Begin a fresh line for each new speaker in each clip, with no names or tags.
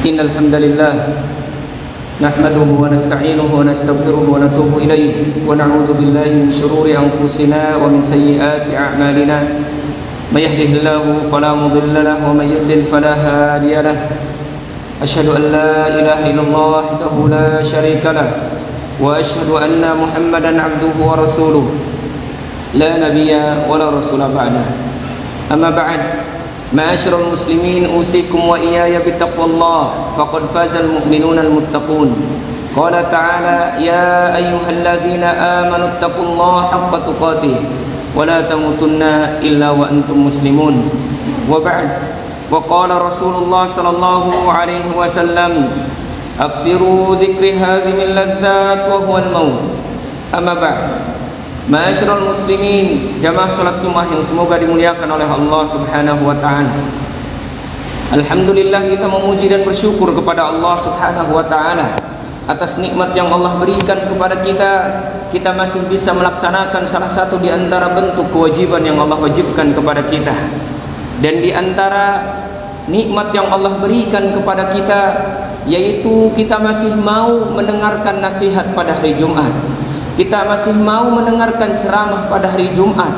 إن الحمد لله نحمده ونستعينه ونستغفره ونتوب إليه ونعوذ بالله من شرور أنفسنا ومن سيئات أعمالنا من يهده الله فلا مضل له ومن يضلل فلا هادي له أشهد أن لا إله إلا الله وحده لا شريك له وأشهد أن محمدا عبده ورسوله لا نبي ولا رسول بعده أما بعد معاشر المسلمين أوصيكم وإياي بتقوى الله فقد فاز المؤمنون المتقون قال تعالى يا أيها الذين آمنوا اتقوا الله حق تقاته ولا تموتن إلا وأنتم مسلمون وبعد وقال رسول الله صلى الله عليه وسلم أكثروا ذكر هذه اللذات وهو الموت أما بعد Ma'asyiral muslimin, jamaah salat Jumat yang semoga dimuliakan oleh Allah Subhanahu wa taala. Alhamdulillah, kita memuji dan bersyukur kepada Allah Subhanahu wa taala atas nikmat yang Allah berikan kepada kita. Kita masih bisa melaksanakan salah satu di antara bentuk kewajiban yang Allah wajibkan kepada kita. Dan di antara nikmat yang Allah berikan kepada kita yaitu kita masih mau mendengarkan nasihat pada hari Jumat. Kita masih mau mendengarkan ceramah pada hari Jumat.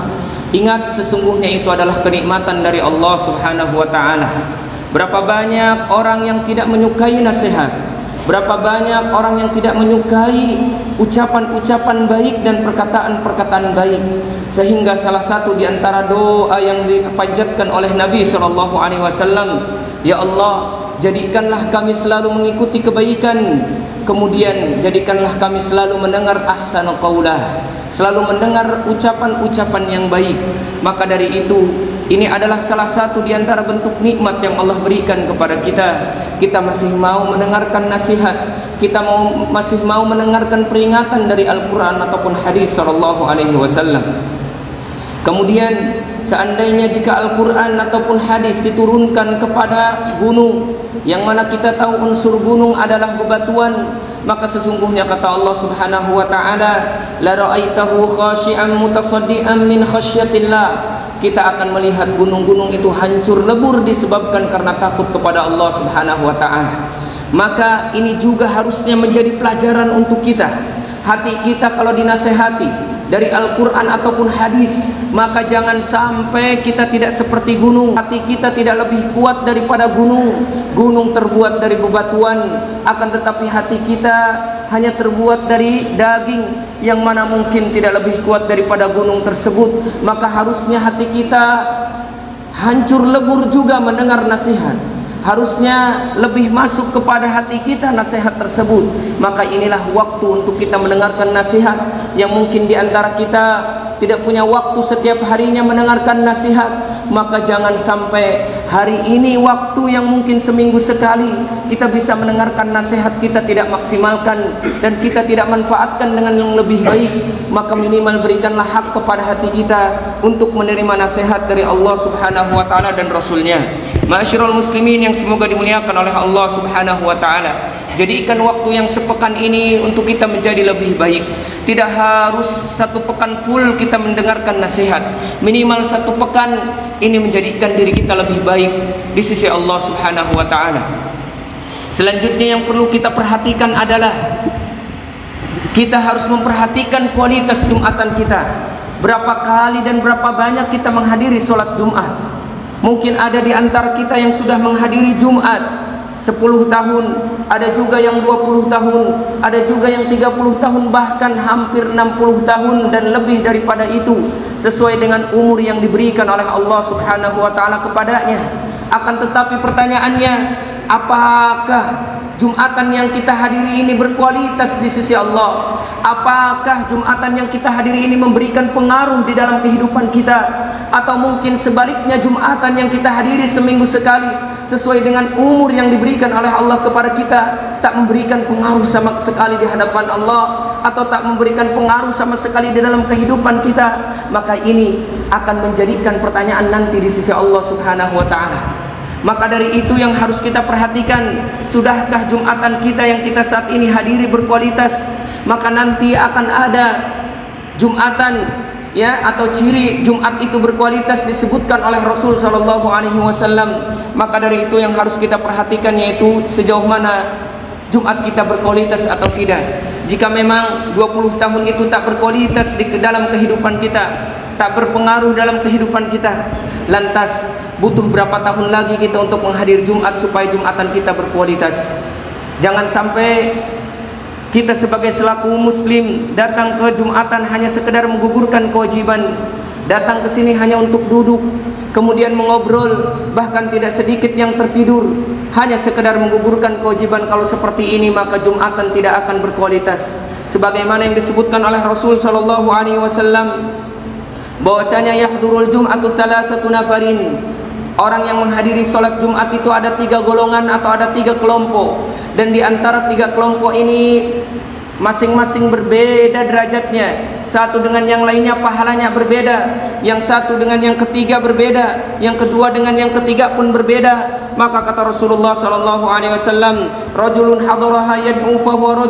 Ingat, sesungguhnya itu adalah kenikmatan dari Allah Subhanahu wa taala. Berapa banyak orang yang tidak menyukai nasihat, berapa banyak orang yang tidak menyukai ucapan-ucapan baik dan perkataan-perkataan baik, sehingga salah satu di antara doa yang dipanjatkan oleh Nabi sallallahu alaihi wasallam, ya Allah, jadikanlah kami selalu mengikuti kebaikan, kemudian jadikanlah kami selalu mendengar ahsanu qaulah, selalu mendengar ucapan-ucapan yang baik. Maka dari itu, ini adalah salah satu di antara bentuk nikmat yang Allah berikan kepada kita. Kita masih mau mendengarkan nasihat, kita masih mau mendengarkan peringatan dari Al-Quran ataupun hadis sallallahu alaihi wasallam. Kemudian seandainya jika Al-Quran ataupun hadis diturunkan kepada gunung, yang mana kita tahu unsur gunung adalah bebatuan, maka sesungguhnya kata Allah Subhanahu wa taala, la ra'aitahu khashi'an mutasaddian min khasyatillah. Kita akan melihat gunung-gunung itu hancur lebur disebabkan karena takut kepada Allah Subhanahu wa taala. Maka ini juga harusnya menjadi pelajaran untuk kita. Hati kita kalau dinasehati dari Al-Quran ataupun hadis, maka jangan sampai kita tidak seperti gunung. Hati kita tidak lebih kuat daripada gunung. Gunung terbuat dari bebatuan, akan tetapi hati kita hanya terbuat dari daging, yang mana mungkin tidak lebih kuat daripada gunung tersebut. Maka harusnya hati kita hancur lebur juga mendengar nasihat, harusnya lebih masuk kepada hati kita nasihat tersebut. Maka inilah waktu untuk kita mendengarkan nasihat, yang mungkin di antara kita tidak punya waktu setiap harinya mendengarkan nasihat. Maka jangan sampai hari ini waktu yang mungkin seminggu sekali kita bisa mendengarkan nasihat, kita tidak maksimalkan dan kita tidak manfaatkan dengan yang lebih baik. Maka minimal berikanlah hak kepada hati kita untuk menerima nasihat dari Allah Subhanahu wa taala dan Rasulnya. Ma'asyiral muslimin yang semoga dimuliakan oleh Allah Subhanahu wa taala, jadikan waktu yang sepekan ini untuk kita menjadi lebih baik. Tidak harus satu pekan full kita mendengarkan nasihat, minimal satu pekan ini menjadikan diri kita lebih baik di sisi Allah Subhanahu wa taala. Selanjutnya yang perlu kita perhatikan adalah kita harus memperhatikan kualitas Jumatan kita. Berapa kali dan berapa banyak kita menghadiri sholat Jumat. Mungkin ada di antara kita yang sudah menghadiri Jumat 10 tahun, ada juga yang 20 tahun, ada juga yang 30 tahun, bahkan hampir 60 tahun dan lebih daripada itu, sesuai dengan umur yang diberikan oleh Allah Subhanahu wa taala kepadanya. Akan tetapi pertanyaannya, apakah Jumatan yang kita hadiri ini berkualitas di sisi Allah? Apakah Jumatan yang kita hadiri ini memberikan pengaruh di dalam kehidupan kita? Atau mungkin sebaliknya, Jumatan yang kita hadiri seminggu sekali sesuai dengan umur yang diberikan oleh Allah kepada kita tak memberikan pengaruh sama sekali di hadapan Allah, atau tak memberikan pengaruh sama sekali di dalam kehidupan kita? Maka ini akan menjadikan pertanyaan nanti di sisi Allah Subhanahu wa taala. Maka dari itu yang harus kita perhatikan, sudahkah Jumatan kita yang kita saat ini hadiri berkualitas? Maka nanti akan ada Jumatan ya, atau ciri Jumat itu berkualitas disebutkan oleh Rasul sallallahu alaihi wasallam. Maka dari itu yang harus kita perhatikan, yaitu sejauh mana Jumat kita berkualitas atau tidak. Jika memang 20 tahun itu tak berkualitas di dalam kehidupan kita, tak berpengaruh dalam kehidupan kita, lantas butuh berapa tahun lagi kita untuk menghadiri Jumat supaya Jumatan kita berkualitas. Jangan sampai kita sebagai selaku muslim datang ke Jumatan hanya sekedar menggugurkan kewajiban, datang ke sini hanya untuk duduk, kemudian mengobrol, bahkan tidak sedikit yang tertidur, hanya sekedar menggugurkan kewajiban. Kalau seperti ini maka Jumatan tidak akan berkualitas. Sebagaimana yang disebutkan oleh Rasul sallallahu alaihi wasallam, bahwasanya yahdurul jum'atu thalathatu nafarin, orang yang menghadiri sholat Jumat itu ada 3 golongan atau ada 3 kelompok, dan di antara 3 kelompok ini masing-masing berbeda derajatnya. Satu dengan yang lainnya pahalanya berbeda, yang satu dengan yang ketiga berbeda, yang kedua dengan yang ketiga pun berbeda. Maka kata Rasulullah sallallahu alaihi wasallam, rajulun hadaraha yad'u fa huwa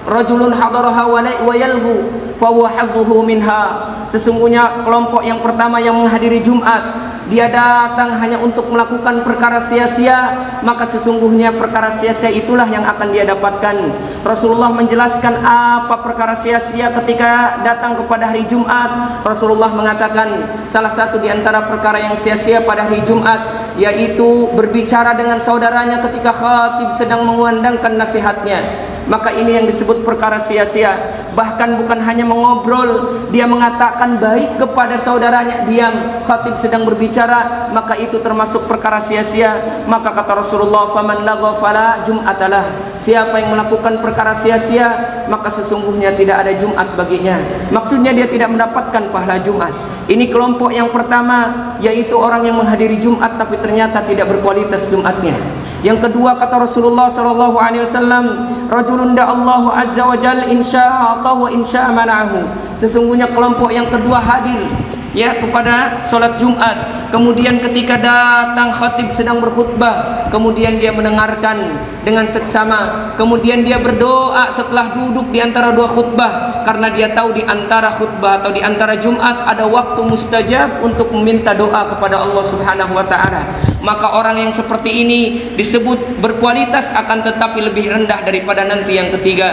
rajulun hadaraha wa yalghu fa huwa hadduhu minha. Sesungguhnya kelompok yang pertama yang menghadiri Jumat, dia datang hanya untuk melakukan perkara sia-sia, maka sesungguhnya perkara sia-sia itulah yang akan dia dapatkan. Rasulullah menjelaskan apa perkara sia-sia ketika datang kepada hari Jumat. Rasulullah mengatakan salah satu di antara perkara yang sia-sia pada hari Jumat yaitu berbicara dengan saudaranya ketika khatib sedang mengumandangkan nasihatnya. Maka ini yang disebut perkara sia-sia. Bahkan bukan hanya mengobrol, dia mengatakan baik kepada saudaranya, diam, khatib sedang berbicara, maka itu termasuk perkara sia-sia. Maka kata Rasulullah, faman lagha fala jum'atalah. Siapa yang melakukan perkara sia-sia, maka sesungguhnya tidak ada Jumat baginya. Maksudnya dia tidak mendapatkan pahala Jumat. Ini kelompok yang pertama, yaitu orang yang menghadiri Jumat tapi ternyata tidak berkualitas Jumatnya. Yang kedua kata Rasulullah sallallahu alaihi wasallam, rajulun da'allahu azza wa jalla insya'a wa insya'a mana'ahu. Sesungguhnya kelompok yang kedua hadir ya kepada sholat Jumat, kemudian ketika datang khatib sedang berkhutbah, kemudian dia mendengarkan dengan seksama, kemudian dia berdoa setelah duduk di antara dua khutbah, karena dia tahu di antara khutbah atau di antara Jumat ada waktu mustajab untuk meminta doa kepada Allah Subhanahu wa taala. Maka orang yang seperti ini disebut berkualitas, akan tetapi lebih rendah daripada nanti yang ketiga.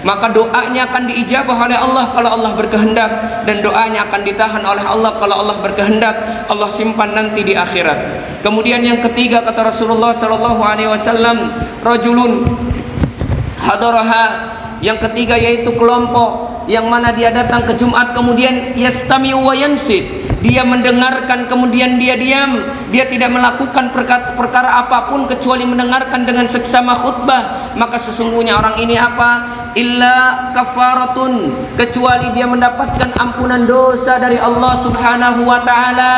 Maka doanya akan diijabah oleh Allah kalau Allah berkehendak, dan doanya akan ditahan oleh Allah kalau Allah berkehendak. Allah simpan nanti di akhirat. Kemudian yang ketiga kata Rasulullah sallallahu alaihi wasallam, rajulun hadaraha. Yang ketiga yaitu kelompok yang mana dia datang ke Jumat kemudian yastami'u wa yansit. Dia mendengarkan kemudian dia diam, dia tidak melakukan perkara apapun kecuali mendengarkan dengan seksama khutbah. Maka sesungguhnya orang ini apa? Illa kafaratun, kecuali dia mendapatkan ampunan dosa dari Allah Subhanahu wa taala,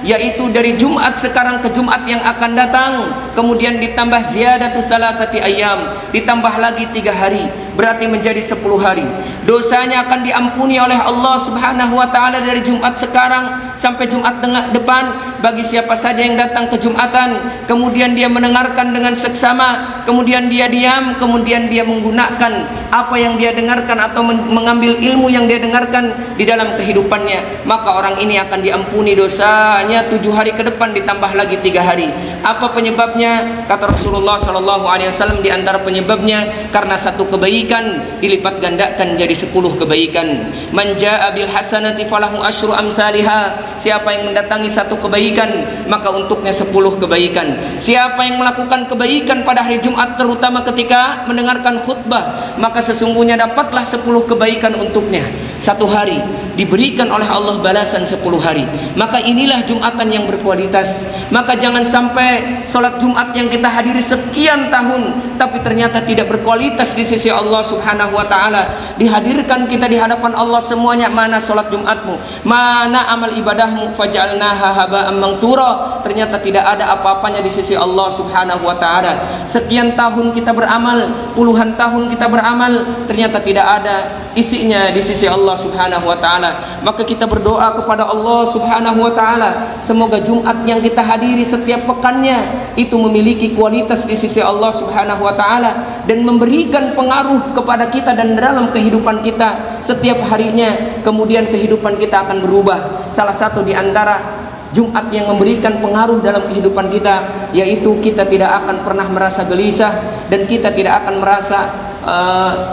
yaitu dari Jumat sekarang ke Jumat yang akan datang, kemudian ditambah ziyadatu salasati ayyam, ditambah lagi 3 hari, berarti menjadi 10 hari. Dosanya akan diampuni oleh Allah Subhanahu wa taala dari Jumat sekarang sampai Jumat depan bagi siapa saja yang datang ke Jumatan, kemudian dia mendengarkan dengan seksama, kemudian dia diam, kemudian dia menggunakan apa yang dia dengarkan atau mengambil ilmu yang dia dengarkan di dalam kehidupannya, maka orang ini akan diampuni dosanya 7 hari ke depan ditambah lagi 3 hari. Apa penyebabnya? Kata Rasulullah sallallahu alaihi wasallam, di antara penyebabnya karena satu kebaikan dilipat gandakan jadi 10 kebaikan. Man jaa bil hasanati falahu asyru amsalihha. Siapa yang mendatangi satu kebaikan, maka untuknya 10 kebaikan. Siapa yang melakukan kebaikan pada hari Jumat, terutama ketika mendengarkan khutbah, maka sesungguhnya dapatlah 10 kebaikan untuknya. 1 hari diberikan oleh Allah balasan 10 hari. Maka inilah Jumatan yang berkualitas. Maka jangan sampai sholat Jumat yang kita hadiri sekian tahun tapi ternyata tidak berkualitas di sisi Allah Subhanahu wa taala. Dihadirkan kita di hadapan Allah semuanya, mana sholat Jumatmu, mana amal ibadahmu, faj'alnaha haba'an manthura. Ternyata tidak ada apa-apanya di sisi Allah Subhanahu wa taala. Sekian tahun kita beramal, puluhan tahun kita beramal, ternyata tidak ada isinya di sisi Allah Subhanahu wa taala. taala. Maka kita berdoa kepada Allah Subhanahu wa taala, semoga Jumat yang kita hadiri setiap pekannya itu memiliki kualitas di sisi Allah Subhanahu wa taala dan memberikan pengaruh kepada kita dan dalam kehidupan kita setiap harinya. Kemudian kehidupan kita akan berubah. Salah satu di antara Jumat yang memberikan pengaruh dalam kehidupan kita, yaitu kita tidak akan pernah merasa gelisah dan kita tidak akan merasa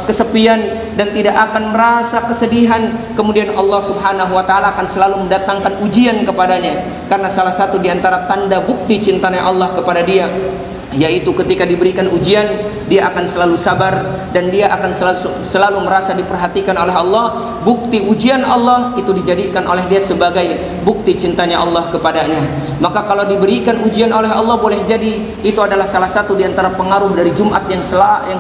kesepian dan tidak akan merasa kesedihan. Kemudian Allah Subhanahu wa taala akan selalu mendatangkan ujian kepadanya, karena salah satu di antara tanda bukti cintanya Allah kepada dia, yaitu ketika diberikan ujian dia akan selalu sabar dan dia akan selalu merasa diperhatikan oleh Allah. Bukti ujian Allah itu dijadikan oleh dia sebagai bukti cintanya Allah kepadanya. Maka kalau diberikan ujian oleh Allah, boleh jadi itu adalah salah satu di antara pengaruh dari Jumat yang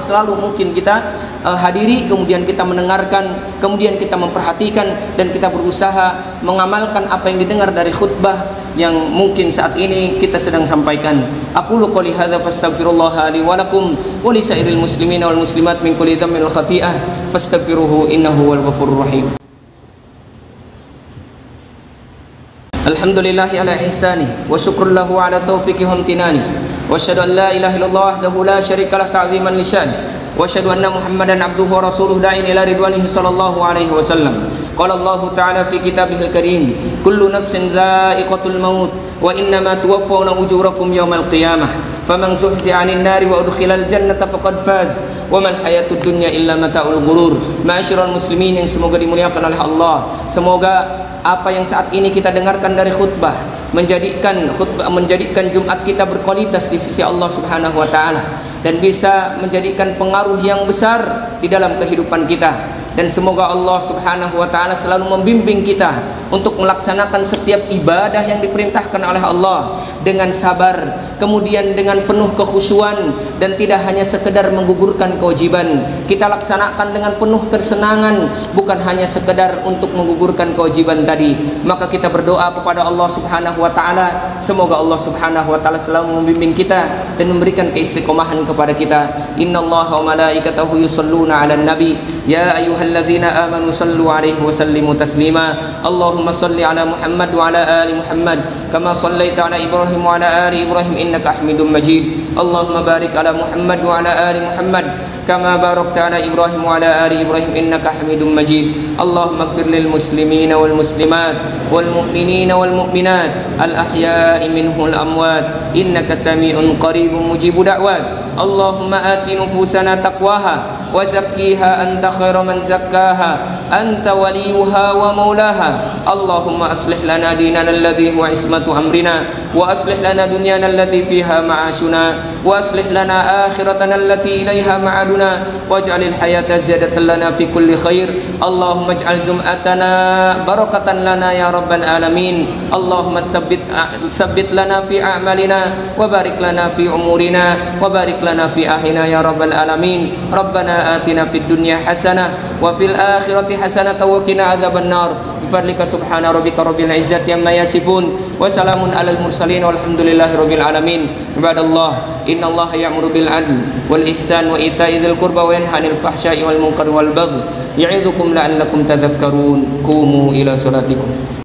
selalu mungkin kita hadiri, kemudian kita mendengarkan, kemudian kita memperhatikan dan kita berusaha mengamalkan apa yang didengar dari khutbah yang mungkin saat ini kita sedang sampaikan. Aqulu qouli hadza fastaghfirullah li wa lakum wa li sairil muslimin wal muslimat min kulli dhanbin wal khati'ah fastaghfiruhu innahu wal ghafurur rahim. Alhamdulillahi ala ihsani wa syukrun lahu ala taufiqi wa amtinani wa asyhadu an la ilaha illallah wahdahu la syarika lah ta'ziman li sya'ni wa asyhadu anna Muhammadan abduhu wa rasuluhu da'in ila ridwanihi sallallahu alaihi wasallam. Qala Allah ta'ala fi kitabihil karim, kullu nafsin dha'iqatul maut wa innama tuwaffawna ujurakum yawmal qiyamah faman zuhziha 'anil nari wa udkhilal jannata faqad faz wa mal hayatud dunya illa mata'ul ghurur. Ma'asyiral muslimin yang semoga dimuliakan oleh Allah, semoga apa yang saat ini kita dengarkan dari khutbah menjadikan Jumat kita berkualitas di sisi Allah Subhanahu wa taala dan bisa menjadikan pengaruh yang besar di dalam kehidupan kita. Dan semoga Allah Subhanahu wa taala selalu membimbing kita untuk melaksanakan setiap ibadah yang diperintahkan oleh Allah dengan sabar, kemudian dengan penuh kekhusyuan dan tidak hanya sekedar menggugurkan kewajiban. Kita laksanakan dengan penuh kesenangan, bukan hanya sekedar untuk menggugurkan kewajiban tadi. Maka kita berdoa kepada Allah Subhanahu wa taala, semoga Allah Subhanahu wa taala selalu membimbing kita dan memberikan keistiqomahan kepada kita. Innallaha wa malaikatahu yusholluna 'alan nabi ya ayyuhalladzina amanu sallu 'alaihi wa sallimu taslima. Allahumma shalli 'ala Muhammad wa 'ala ali Muhammad kama shallaita 'ala Ibrahim wa 'ala ali Ibrahim innaka Hamidum Majid. Allahumma barik 'ala Muhammad wa 'ala ali Muhammad kama barakta 'ala Ibrahim wa 'ala ali Ibrahim innaka Hamidum Majid. Allahumma ighfir lil muslimina wal muslimat wal mu'minina wal mu'minat al ahya'i minhum al amwat innaka sami'un qaribun mujibud da'wat. Allahumma ati nufusana taqwaha wa zakkiha anta khairu man zakkaha anta waliyuha wa maulaha. Allahumma aslih lana dinana alladhi huwa ismatu amrina wa aslih lana dunyana allati fiha ma'ashuna wa aslih lana akhiratana allati ilaiha ma'aduna waj'alil hayata ziyadatan lana fi kulli khair. Allahumma ij'al jum'atana barakatan lana ya rabbal alamin. Allahumma tsabbit lana fi a'malina wa barik lana fi umurina wa barik lana fi ahlina ya rabbal alamin. Rabbana atina fid dunya hasanah wa fil akhirati hasanah wa qina adzaban nar. Bifadlika subhana rabbika rabbil izzati amma yasifun wa salamun alal mursalin walhamdulillahi rabbil alamin. Ibadallah, innallaha ya'muru bil adli wal ihsan wa ita'i dzil qurba wa yanha 'anil fahsya'i wal munkari wal baghi ya'idzukum la'allakum tadhakkarun. Qumu ila salatikum.